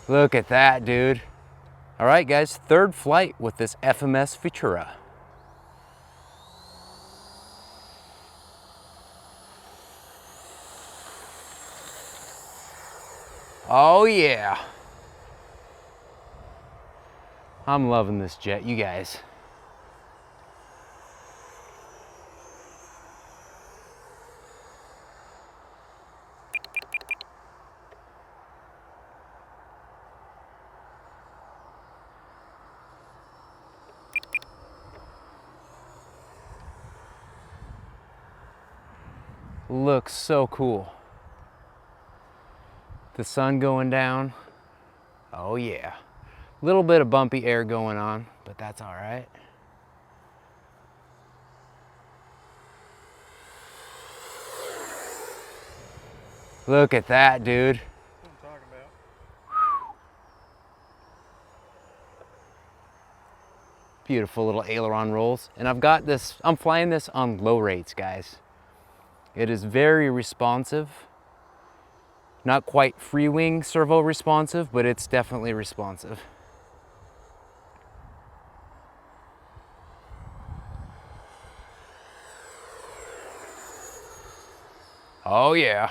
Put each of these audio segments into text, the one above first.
Look at that, dude. All right, guys, third flight with this FMS Futura. Oh yeah. I'm loving this jet, you guys. Looks so cool. The sun going down. Oh yeah. A little bit of bumpy air going on, but that's all right. Look at that, dude. What I'm talking about. Beautiful little aileron rolls. And I've got this, I'm flying this on low rates, guys. It is very responsive. Not quite free wing servo responsive, but it's definitely responsive. Oh yeah.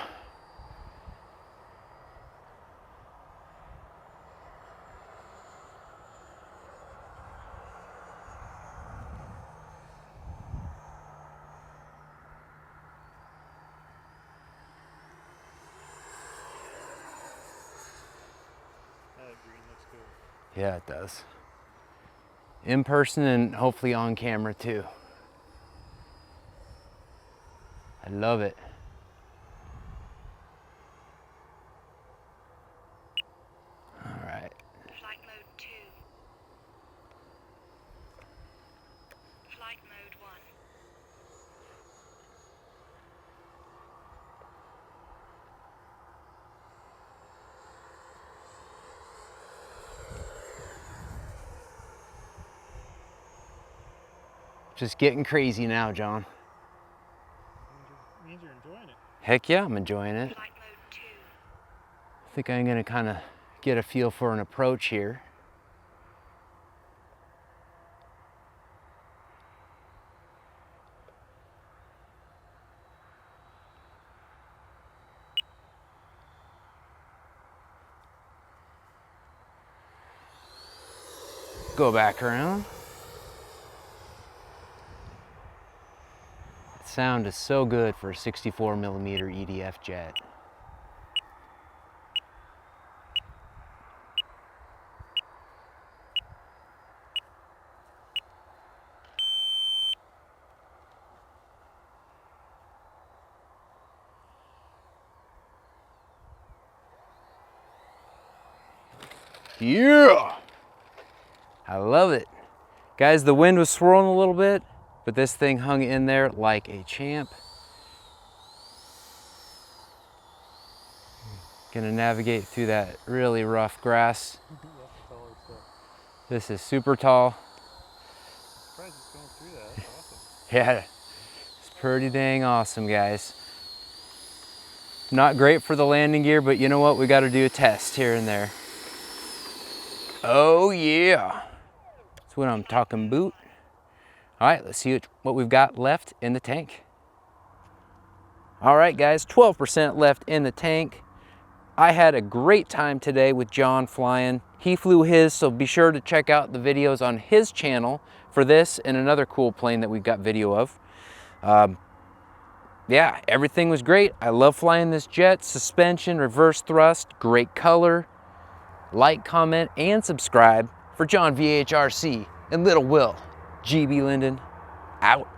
That green looks cool. Yeah, it does. In person and hopefully on camera too. I love it. All right. Flight mode 2. Flight mode 1. Just getting crazy now, John. Means you're enjoying it. Heck yeah, I'm enjoying it. Flight mode 2. I think I'm gonna kind of get a feel for an approach here. Go back around. Sound is so good for a 64mm EDF jet. Yeah! I love it. Guys, the wind was swirling a little bit, but this thing hung in there like a champ. Gonna navigate through that really rough grass. This is super tall. Surprised it's going through that. That's awesome. Yeah, it's pretty dang awesome, guys. Not great for the landing gear, but you know what? We gotta do a test here and there. Oh yeah. That's what I'm talking about. All right, let's see what we've got left in the tank. All right, guys, 12% left in the tank. I had a great time today with John flying. He flew his, so be sure to check out the videos on his channel for this and another cool plane that we've got video of. Yeah, everything was great. I love flying this jet. Suspension, reverse thrust, great color. Like, comment, and subscribe for John VHRC and Little Will. GBLynden, out.